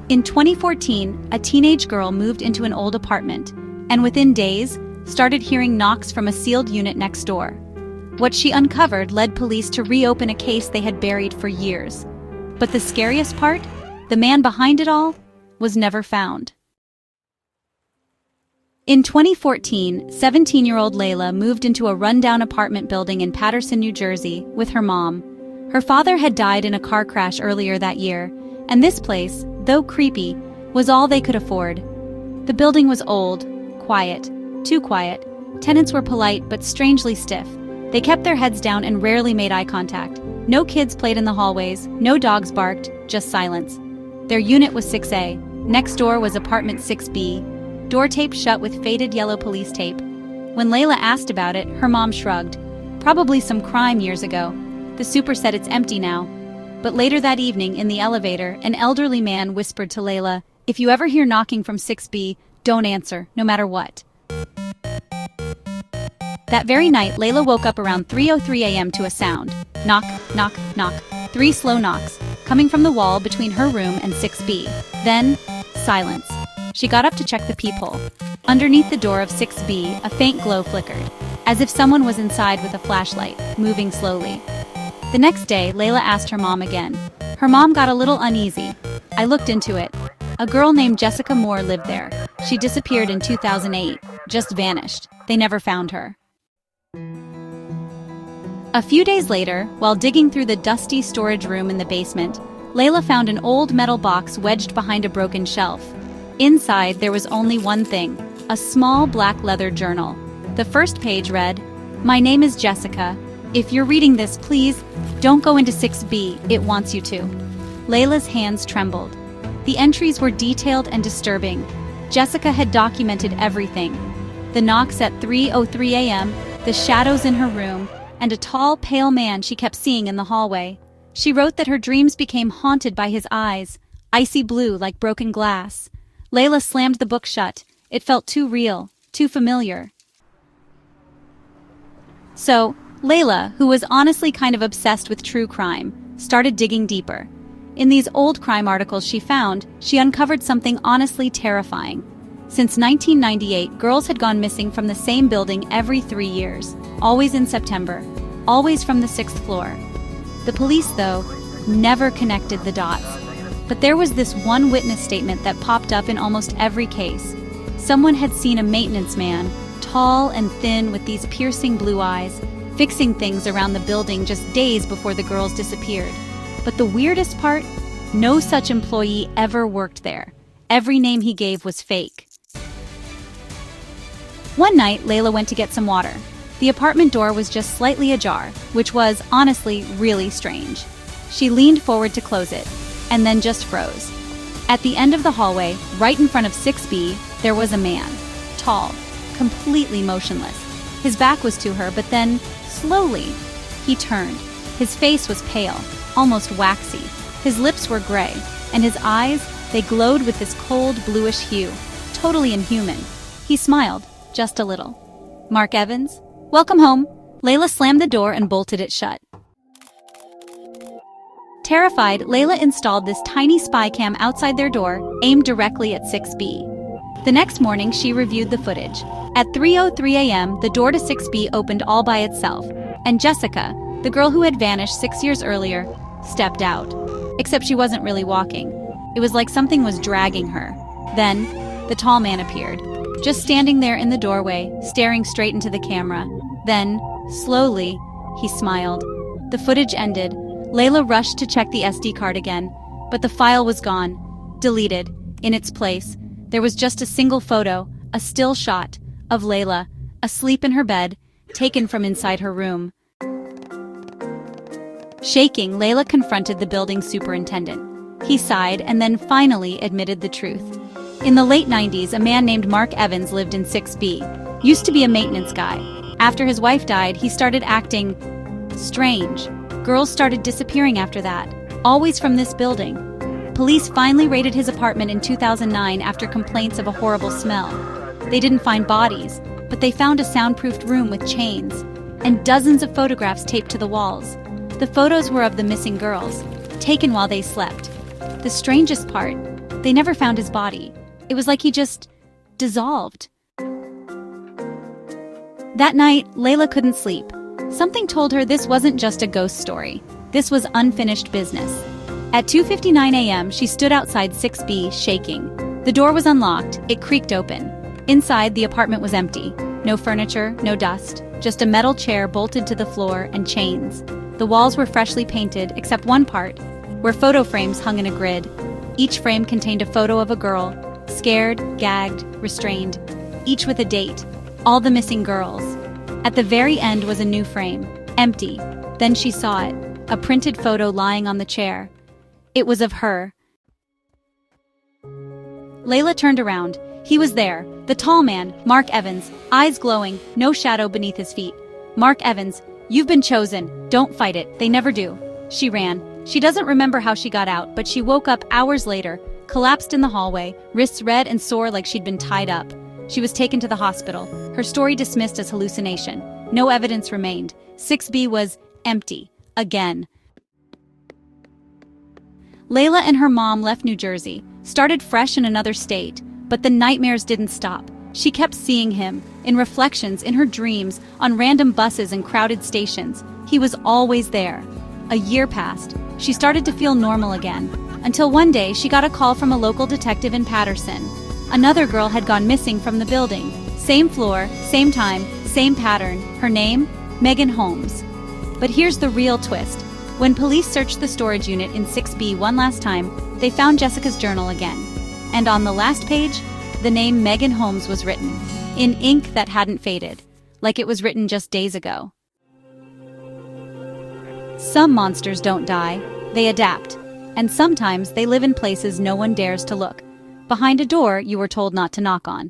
In 2014, a teenage girl moved into an old apartment, and within days, started hearing knocks from a sealed unit next door. What she uncovered led police to reopen a case they had buried for years. But the scariest part? The man behind it all was never found. In 2014, 17-year-old Layla moved into a rundown apartment building in Paterson, New Jersey, with her mom. Her father had died in a car crash earlier that year, and this place, though creepy, was all they could afford. The building was old, quiet, too quiet. Tenants were polite but strangely stiff. They kept their heads down and rarely made eye contact. No kids played in the hallways, no dogs barked, just silence. Their unit was 6A. Next door was apartment 6B, door taped shut with faded yellow police tape. When Layla asked about it, her mom shrugged. Probably some crime years ago. The super said it's empty now. But later that evening, in the elevator, an elderly man whispered to Layla, "If you ever hear knocking from 6B, don't answer, no matter what." That very night, Layla woke up around 3:03 a.m. to a sound. Knock, knock, knock. 3 slow knocks, coming from the wall between her room and 6B. Then, silence. She got up to check the peephole. Underneath the door of 6B, a faint glow flickered, as if someone was inside with a flashlight, moving slowly. The next day, Layla asked her mom again. Her mom got a little uneasy. "I looked into it. A girl named Jessica Moore lived there. She disappeared in 2008, just vanished. They never found her." A few days later, while digging through the dusty storage room in the basement, Layla found an old metal box wedged behind a broken shelf. Inside, there was only one thing, a small black leather journal. The first page read, "My name is Jessica. If you're reading this, please, don't go into 6B, it wants you to." Layla's hands trembled. The entries were detailed and disturbing. Jessica had documented everything. The knocks at 3:03 a.m., the shadows in her room, and a tall, pale man she kept seeing in the hallway. She wrote that her dreams became haunted by his eyes, icy blue like broken glass. Layla slammed the book shut. It felt too real, too familiar. So, Layla, who was honestly kind of obsessed with true crime, started digging deeper. In these old crime articles she found, she uncovered something honestly terrifying. Since 1998, girls had gone missing from the same building every 3 years, always in September, always from the 6th floor. The police, though, never connected the dots. But there was this one witness statement that popped up in almost every case. Someone had seen a maintenance man, tall and thin with these piercing blue eyes, fixing things around the building just days before the girls disappeared. But the weirdest part? No such employee ever worked there. Every name he gave was fake. One night, Layla went to get some water. The apartment door was just slightly ajar, which was, honestly, really strange. She leaned forward to close it, and then just froze. At the end of the hallway, right in front of 6B, there was a man. Tall, completely motionless. His back was to her, but then, slowly, he turned. His face was pale, almost waxy. His lips were gray, and his eyes, they glowed with this cold, bluish hue. Totally inhuman. He smiled. Just a little. "Mark Evans? Welcome home." Layla slammed the door and bolted it shut. Terrified, Layla installed this tiny spy cam outside their door, aimed directly at 6B. The next morning, she reviewed the footage. At 3:03 a.m., the door to 6B opened all by itself, and Jessica, the girl who had vanished 6 years earlier, stepped out. Except she wasn't really walking. It was like something was dragging her. Then, the tall man appeared. Just standing there in the doorway, staring straight into the camera. Then, slowly, he smiled. The footage ended. Layla rushed to check the SD card again, but the file was gone, deleted. In its place, there was just a single photo, a still shot, of Layla, asleep in her bed, taken from inside her room. Shaking, Layla confronted the building superintendent. He sighed and then finally admitted the truth. In the late 90s, a man named Mark Evans lived in 6B. Used to be a maintenance guy. After his wife died, he started acting strange. Girls started disappearing after that, always from this building. Police finally raided his apartment in 2009 after complaints of a horrible smell. They didn't find bodies, but they found a soundproofed room with chains and dozens of photographs taped to the walls. The photos were of the missing girls, taken while they slept. The strangest part, they never found his body. It was like he just dissolved. That night, Layla couldn't sleep. Something told her this wasn't just a ghost story. This was unfinished business. At 2:59 a.m., she stood outside 6B, shaking. The door was unlocked. It creaked open. Inside, the apartment was empty. No furniture, no dust, just a metal chair bolted to the floor and chains. The walls were freshly painted, except one part, where photo frames hung in a grid. Each frame contained a photo of a girl, scared, gagged, restrained, each with a date. All the missing girls. At the very end was a new frame, empty. Then she saw it, a printed photo lying on the chair. It was of her. Layla turned around. He was there, the tall man, Mark Evans, eyes glowing, no shadow beneath his feet. Mark Evans, you've been chosen. Don't fight it, they never do. She ran. She doesn't remember how she got out, but she woke up hours later, collapsed in the hallway, wrists red and sore like she'd been tied up. She was taken to the hospital, her story dismissed as hallucination. No evidence remained. 6B was empty. Again. Layla and her mom left New Jersey, started fresh in another state, but the nightmares didn't stop. She kept seeing him, in reflections, in her dreams, on random buses and crowded stations. He was always there. A year passed. She started to feel normal again, until one day she got a call from a local detective in Paterson. Another girl had gone missing from the building. Same floor, same time, same pattern. Her name? Megan Holmes. But here's the real twist. When police searched the storage unit in 6B one last time, they found Jessica's journal again. And on the last page, the name Megan Holmes was written, in ink that hadn't faded, like it was written just days ago. Some monsters don't die, they adapt. And sometimes they live in places no one dares to look. Behind a door you were told not to knock on.